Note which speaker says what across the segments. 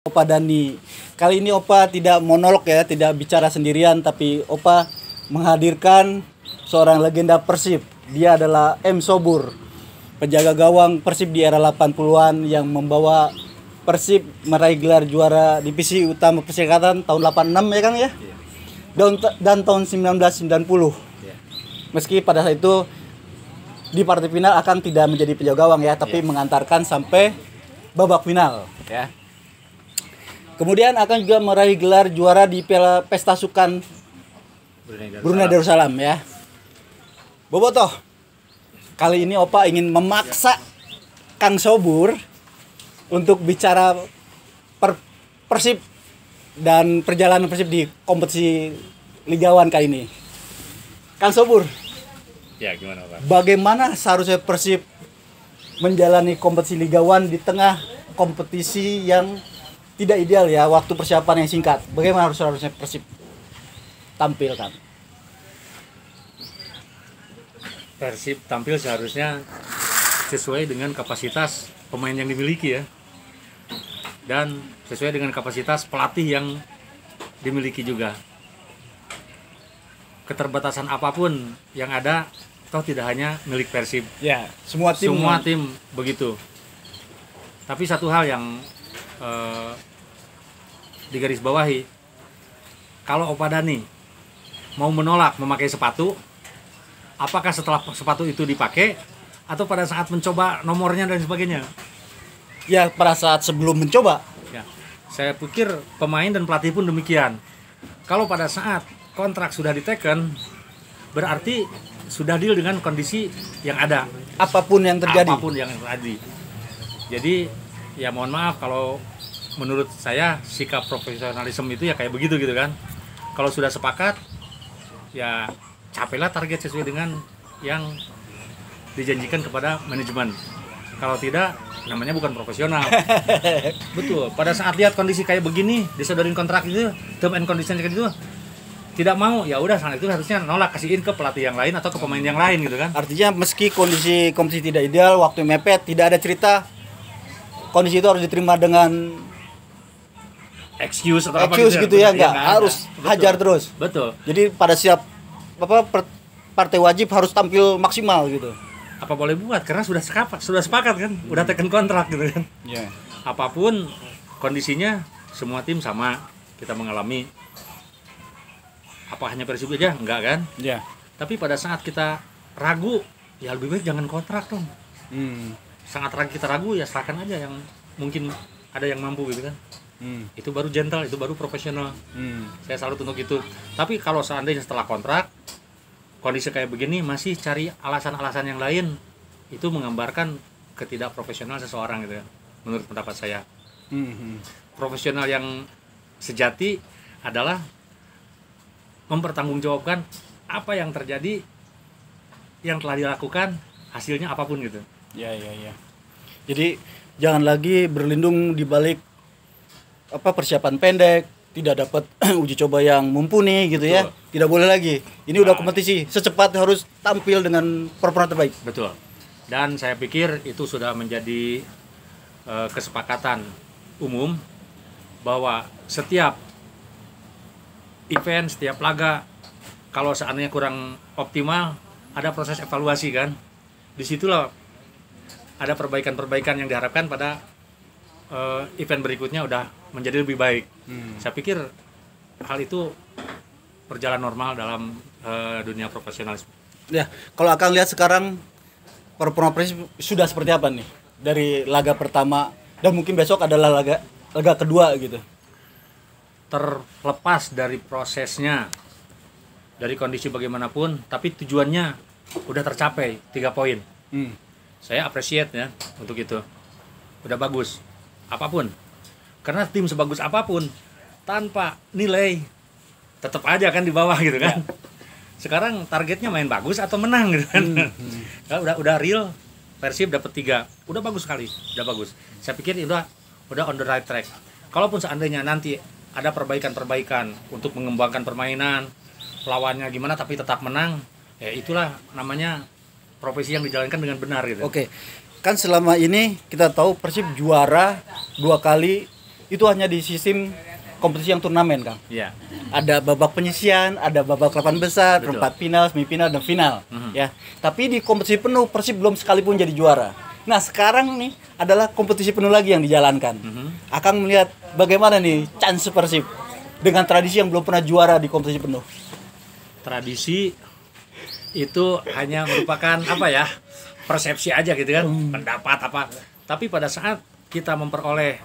Speaker 1: Opa Dani. Kali ini Opa tidak monolog ya, tidak bicara sendirian, tapi Opa menghadirkan seorang legenda Persib. Dia adalah M. Sobur, penjaga gawang Persib di era 80-an yang membawa Persib meraih gelar juara divisi utama Perserikatan tahun 86 ya Kang ya? Dan tahun 1990. Meski pada saat itu di partai final akan tidak menjadi penjaga gawang ya, tapi mengantarkan sampai babak final ya. Kemudian akan juga meraih gelar juara di Piala Pesta Sukan Brunei Darussalam ya. Bobotoh, kali ini Opa ingin memaksa Kang Sobur untuk bicara Persib dan perjalanan Persib di kompetisi Liga 1 kali ini. Kang Sobur,
Speaker 2: ya gimana Pak?
Speaker 1: Bagaimana seharusnya Persib menjalani kompetisi Liga 1 di tengah kompetisi yang tidak ideal ya, waktu persiapan yang singkat. Bagaimana harusnya Persib tampil kan?
Speaker 2: Persib tampil seharusnya sesuai dengan kapasitas pemain yang dimiliki ya, dan sesuai dengan kapasitas pelatih yang dimiliki juga. Keterbatasan apapun yang ada, toh tidak hanya milik Persib.
Speaker 1: Ya, semua tim
Speaker 2: begitu. Tapi satu hal yang digarisbawahi, kalau Opa Dani mau menolak memakai sepatu, apakah setelah sepatu itu dipakai atau pada saat mencoba nomornya dan sebagainya?
Speaker 1: Ya, pada saat sebelum mencoba.
Speaker 2: Ya, saya pikir pemain dan pelatih pun demikian. Kalau pada saat kontrak sudah diteken, berarti sudah deal dengan kondisi yang ada.
Speaker 1: Apapun yang terjadi.
Speaker 2: Apapun yang terjadi. Jadi ya mohon maaf kalau menurut saya sikap profesionalisme itu ya kayak begitu gitu kan. Kalau sudah sepakat, ya capailah target sesuai dengan yang dijanjikan kepada manajemen. Kalau tidak, namanya bukan profesional. Betul. Pada saat lihat kondisi kayak begini, disodorin kontrak itu, term and condition kayak gitu, tidak mau, ya udah saat itu harusnya nolak, kasihin ke pelatih yang lain atau ke pemain yang lain gitu kan.
Speaker 1: Artinya meski kondisi kompetisi tidak ideal, waktu mepet, tidak ada cerita, kondisi itu harus diterima dengan
Speaker 2: excuse atau apa
Speaker 1: gitu ya, enggak harus hajar terus.
Speaker 2: Betul.
Speaker 1: Jadi pada siap partai wajib harus tampil maksimal gitu.
Speaker 2: Apa boleh buat karena sudah sepakat kan, udah teken kontrak gitu kan.
Speaker 1: Yeah.
Speaker 2: Apapun kondisinya, semua tim sama, kita mengalami. Apa hanya Persib aja? Enggak kan?
Speaker 1: Yeah.
Speaker 2: Tapi pada saat kita ragu, ya lebih baik jangan kontrak dong. Sangat kita ragu, ya serahkan aja yang mungkin ada yang mampu gitu kan. Itu baru gentle, itu baru profesional. Saya salut untuk itu. Tapi kalau seandainya setelah kontrak kondisi kayak begini masih cari alasan-alasan yang lain, itu menggambarkan ketidakprofesional seseorang gitu ya, menurut pendapat saya. Profesional yang sejati adalah mempertanggungjawabkan apa yang terjadi, yang telah dilakukan, hasilnya apapun gitu.
Speaker 1: Ya. Jadi jangan lagi berlindung di balik persiapan pendek, tidak dapat uji coba yang mumpuni gitu. Betul. Ya. Tidak boleh lagi. Ini udah kompetisi, secepat harus tampil dengan performa terbaik.
Speaker 2: Betul. Dan saya pikir itu sudah menjadi kesepakatan umum bahwa setiap event, setiap laga, kalau seandainya kurang optimal, ada proses evaluasi kan. Disitulah ada perbaikan-perbaikan yang diharapkan pada event berikutnya udah menjadi lebih baik. Saya pikir hal itu berjalan normal dalam dunia profesionalisme.
Speaker 1: Ya, kalau akan lihat sekarang performa Persib sudah seperti apa nih dari laga pertama dan mungkin besok adalah laga kedua gitu.
Speaker 2: Terlepas dari prosesnya, dari kondisi bagaimanapun, tapi tujuannya udah tercapai 3 poin. Saya appreciate ya untuk itu. Udah bagus. Apapun. Karena tim sebagus apapun tanpa nilai tetap aja kan di bawah gitu kan. Ya. Sekarang targetnya main bagus atau menang gitu kan. Udah real, Persib dapat 3. Udah bagus sekali, udah bagus. Saya pikir udah on the right track. Kalaupun seandainya nanti ada perbaikan-perbaikan untuk mengembangkan permainan, lawannya gimana tapi tetap menang, ya itulah namanya profesi yang dijalankan dengan benar gitu.
Speaker 1: Oke. Kan selama ini kita tahu Persib juara 2 kali itu hanya di sistem kompetisi yang turnamen, Kang.
Speaker 2: Iya.
Speaker 1: Ada babak penyisihan, ada babak 8 besar,
Speaker 2: Betul.
Speaker 1: perempat final, semifinal, dan final. Ya. Tapi di kompetisi penuh Persib belum sekalipun jadi juara. Nah sekarang nih adalah kompetisi penuh lagi yang dijalankan. Akang melihat bagaimana nih chance Persib dengan tradisi yang belum pernah juara di kompetisi penuh.
Speaker 2: Tradisi itu hanya merupakan apa ya, persepsi aja gitu kan, pendapat apa. Tapi pada saat kita memperoleh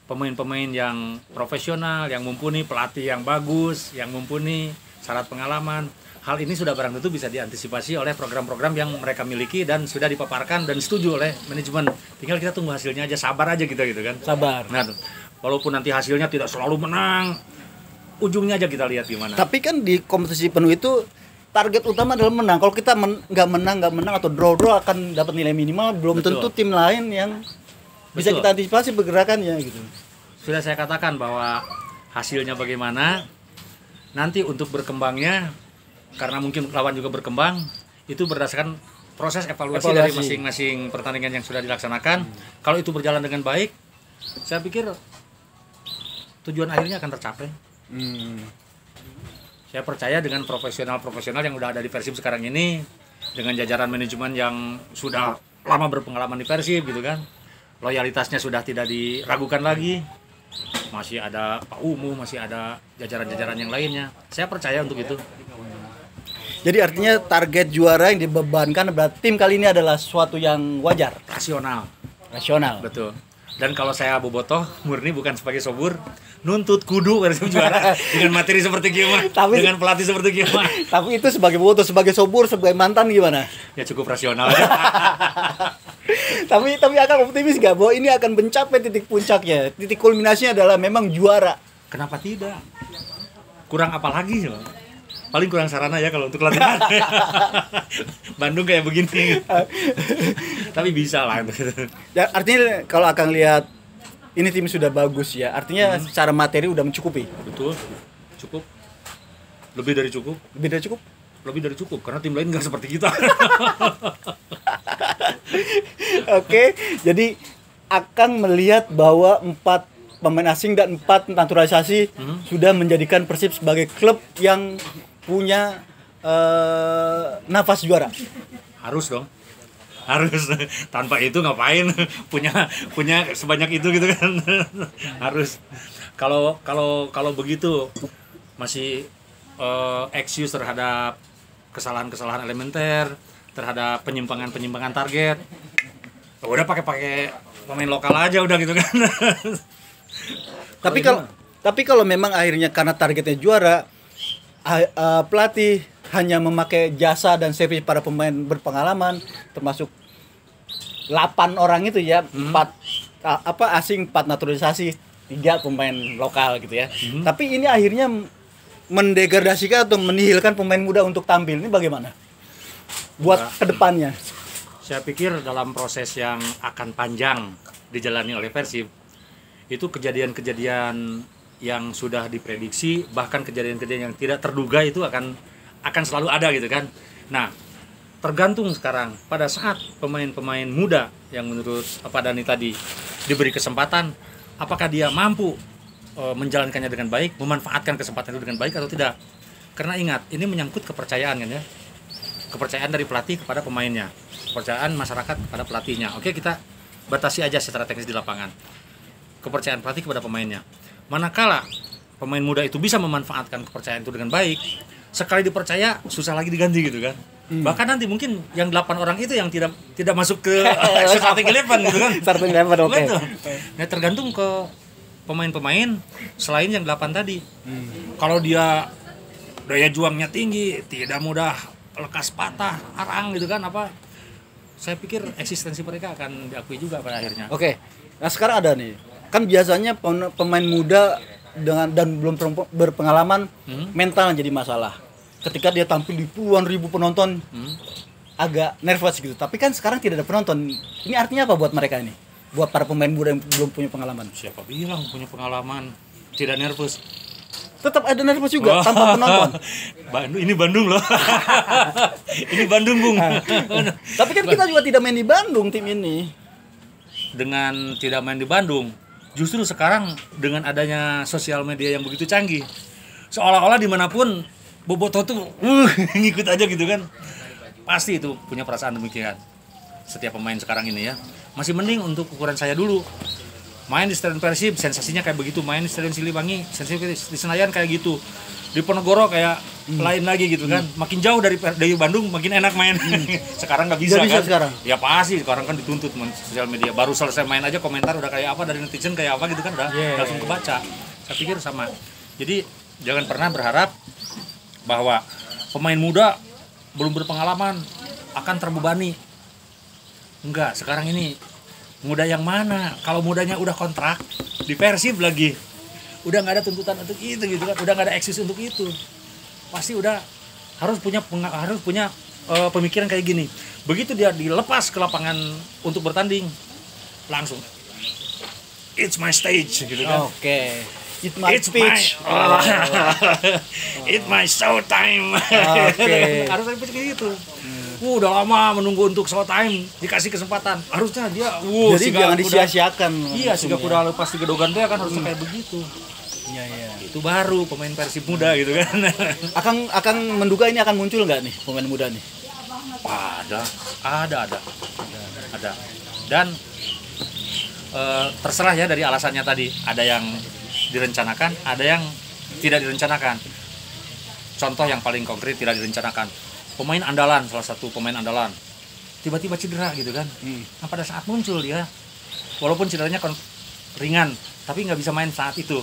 Speaker 2: pemain-pemain yang profesional, yang mumpuni, pelatih yang bagus, yang mumpuni, syarat pengalaman, hal ini sudah barang tentu bisa diantisipasi oleh program-program yang mereka miliki dan sudah dipaparkan dan setuju oleh manajemen. Tinggal kita tunggu hasilnya aja, sabar aja kita gitu kan.
Speaker 1: Sabar.
Speaker 2: Nah, walaupun nanti hasilnya tidak selalu menang, ujungnya aja kita lihat gimana.
Speaker 1: Tapi kan di kompetisi penuh itu target utama adalah menang. Kalau kita nggak menang atau draw akan dapat nilai minimal, belum
Speaker 2: Betul.
Speaker 1: tentu tim lain yang bisa
Speaker 2: Betul.
Speaker 1: kita antisipasi pergerakannya gitu.
Speaker 2: Sudah saya katakan bahwa hasilnya bagaimana, nanti untuk berkembangnya, karena mungkin lawan juga berkembang, itu berdasarkan proses evaluasi dari masing-masing pertandingan yang sudah dilaksanakan. Kalau itu berjalan dengan baik, saya pikir tujuan akhirnya akan tercapai. Saya percaya dengan profesional-profesional yang udah ada di Persib sekarang ini, dengan jajaran manajemen yang sudah lama berpengalaman di Persib gitu kan, loyalitasnya sudah tidak diragukan lagi, masih ada Pak Umu, masih ada jajaran-jajaran yang lainnya. Saya percaya untuk itu.
Speaker 1: Jadi artinya target juara yang dibebankan pada tim kali ini adalah sesuatu yang wajar,
Speaker 2: Rasional,
Speaker 1: rasional.
Speaker 2: betul. Dan kalau saya bobotoh murni bukan sebagai sobur, nuntut kudu Persib juara dengan materi seperti gimana, dengan pelatih seperti gimana.
Speaker 1: Tapi itu sebagai bobotoh, sebagai sobur, sebagai mantan gimana?
Speaker 2: Ya cukup rasional.
Speaker 1: tapi akan optimis gak bahwa ini akan mencapai titik puncaknya? Titik kulminasinya adalah memang juara.
Speaker 2: Kenapa tidak? Kurang apa lagi coba? Paling kurang sarana ya kalau untuk latihan. Bandung kayak begini. Tapi bisa lah.
Speaker 1: Ya, artinya kalau akan lihat ini tim sudah bagus ya. Artinya secara materi udah mencukupi.
Speaker 2: Betul. Cukup. Lebih dari cukup.
Speaker 1: Lebih dari cukup.
Speaker 2: Lebih dari cukup karena tim lain nggak seperti kita.
Speaker 1: Oke, jadi akan melihat bahwa 4 pemain asing dan 4 naturalisasi sudah menjadikan Persib sebagai klub yang punya nafas juara.
Speaker 2: Harus dong. Harus. Tanpa itu ngapain punya sebanyak itu gitu kan. Harus. Kalau begitu masih excuse terhadap kesalahan-kesalahan elementer, terhadap penyimpangan target. Udah pakai pemain lokal aja udah gitu kan.
Speaker 1: Tapi kalau memang akhirnya karena targetnya juara, pelatih hanya memakai jasa dan servis para pemain berpengalaman, termasuk 8 orang itu ya, 4 asing, 4 naturalisasi, 3 pemain lokal gitu ya. Tapi ini akhirnya mendegradasikan atau menihilkan pemain muda untuk tampil. Ini bagaimana buat kedepannya?
Speaker 2: Saya pikir dalam proses yang akan panjang dijalani oleh Persib, itu kejadian-kejadian yang sudah diprediksi, bahkan kejadian-kejadian yang tidak terduga itu akan selalu ada gitu kan. Nah, tergantung sekarang pada saat pemain-pemain muda yang menurut Pak Dani tadi diberi kesempatan, apakah dia mampu menjalankannya dengan baik, memanfaatkan kesempatan itu dengan baik atau tidak. Karena ingat, ini menyangkut kepercayaan kan ya. Kepercayaan dari pelatih kepada pemainnya, kepercayaan masyarakat kepada pelatihnya. Oke, kita batasi aja secara teknis di lapangan. Kepercayaan pelatih kepada pemainnya. Manakala pemain muda itu bisa memanfaatkan kepercayaan itu dengan baik, sekali dipercaya susah lagi diganti gitu kan. Bahkan nanti mungkin yang 8 orang itu yang tidak masuk ke starting 11 gitu kan.
Speaker 1: Starting 11, oke.
Speaker 2: Betul. Nah, tergantung ke pemain-pemain selain yang 8 tadi. Kalau dia daya juangnya tinggi, tidak mudah lekas patah, arang gitu kan apa. Saya pikir eksistensi mereka akan diakui juga pada akhirnya.
Speaker 1: Oke. Nah, sekarang ada nih. Kan biasanya pemain muda dan belum berpengalaman mental jadi masalah. Ketika dia tampil di puluhan ribu penonton, agak nervous gitu. Tapi kan sekarang tidak ada penonton. Ini artinya apa buat mereka ini? Buat para pemain muda yang belum punya pengalaman.
Speaker 2: Siapa bilang punya pengalaman tidak nervous?
Speaker 1: Tetap ada nervous juga tanpa penonton.
Speaker 2: Ini Bandung loh. Ini Bandung, Bung.
Speaker 1: Tapi kan kita juga tidak main di Bandung tim ini.
Speaker 2: Dengan tidak main di Bandung, Justru sekarang dengan adanya sosial media yang begitu canggih, seolah-olah dimanapun Bobotoh tuh ngikut aja gitu kan. Pasti itu punya perasaan demikian. Setiap pemain sekarang ini ya, masih mending untuk ukuran saya dulu. Main di Stadion Persib sensasinya kayak begitu, main di Stadion Siliwangi sensasinya di Senayan kayak gitu, di Ponorogo kayak lain lagi gitu kan. Makin jauh dari Bandung makin enak main. Sekarang nggak bisa kan
Speaker 1: sekarang.
Speaker 2: Ya pasti sekarang kan dituntut sosial media. Baru selesai main aja komentar udah kayak apa dari netizen kayak apa gitu kan, udah langsung kebaca. Saya pikir sama. Jadi jangan pernah berharap bahwa pemain muda belum berpengalaman akan terbebani. Enggak, sekarang ini muda yang mana? Kalau mudanya udah kontrak di Persib lagi, udah nggak ada tuntutan untuk itu gitu kan, udah nggak ada eksis untuk itu, pasti udah harus punya pemikiran kayak gini. Begitu dia dilepas ke lapangan untuk bertanding, langsung it's my stage gitu kan.
Speaker 1: Oke. It's my
Speaker 2: It's
Speaker 1: pitch.
Speaker 2: It's my show time.
Speaker 1: Oke.
Speaker 2: Harus ada kayak gitu. Udah lama menunggu untuk show time, dikasih kesempatan. Harusnya dia
Speaker 1: Jadi jangan disia-siakan.
Speaker 2: Iya, sehingga kuda lepas di gedogan dia kan harusnya kayak begitu.
Speaker 1: Iya, iya.
Speaker 2: Itu baru pemain Persib muda gitu kan.
Speaker 1: Akan menduga ini akan muncul nggak nih pemain muda nih?
Speaker 2: Ada. Dan terserah ya dari alasannya tadi. Ada yang direncanakan, ada yang tidak direncanakan. Contoh yang paling konkret tidak direncanakan. Pemain andalan, salah satu pemain andalan tiba-tiba cedera gitu kan. Nah, pada saat muncul dia, walaupun cederanya ringan, tapi nggak bisa main saat itu.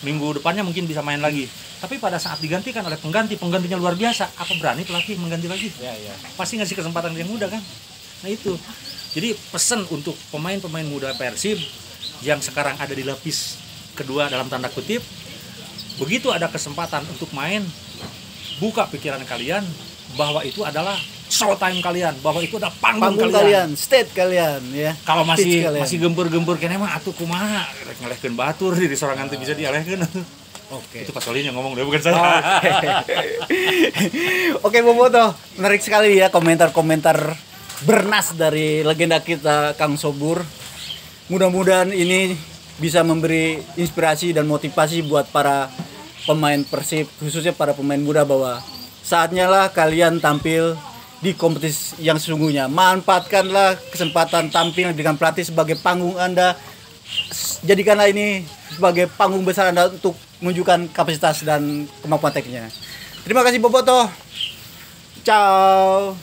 Speaker 2: Minggu depannya mungkin bisa main lagi. Tapi pada saat digantikan oleh penggantinya luar biasa, apa berani pelatih mengganti lagi? Ya. Pasti ngasih kesempatan yang muda kan. Nah itu. Jadi pesan untuk pemain-pemain muda Persib yang sekarang ada di lapis kedua dalam tanda kutip, begitu ada kesempatan untuk main, buka pikiran kalian bahwa itu adalah showtime kalian, bahwa itu ada panggung kalian,
Speaker 1: state kalian ya.
Speaker 2: Kalau masih gembur-gembur kene mah atuh kumaha ngelehkeun batur di sorangan teh bisa dialehkeun. Oke. Itu Pak Solin yang ngomong deh, bukan saya.
Speaker 1: Oke, Bobotoh, menarik sekali ya komentar-komentar bernas dari legenda kita Kang Sobur. Mudah-mudahan ini bisa memberi inspirasi dan motivasi buat para pemain Persib, khususnya para pemain muda, bahwa saatnya lah kalian tampil di kompetisi yang sesungguhnya. Manfaatkanlah kesempatan tampil dengan pelatih sebagai panggung Anda. Jadikanlah ini sebagai panggung besar Anda untuk menunjukkan kapasitas dan kemampuan tekniknya. Terima kasih Bobotoh. Ciao.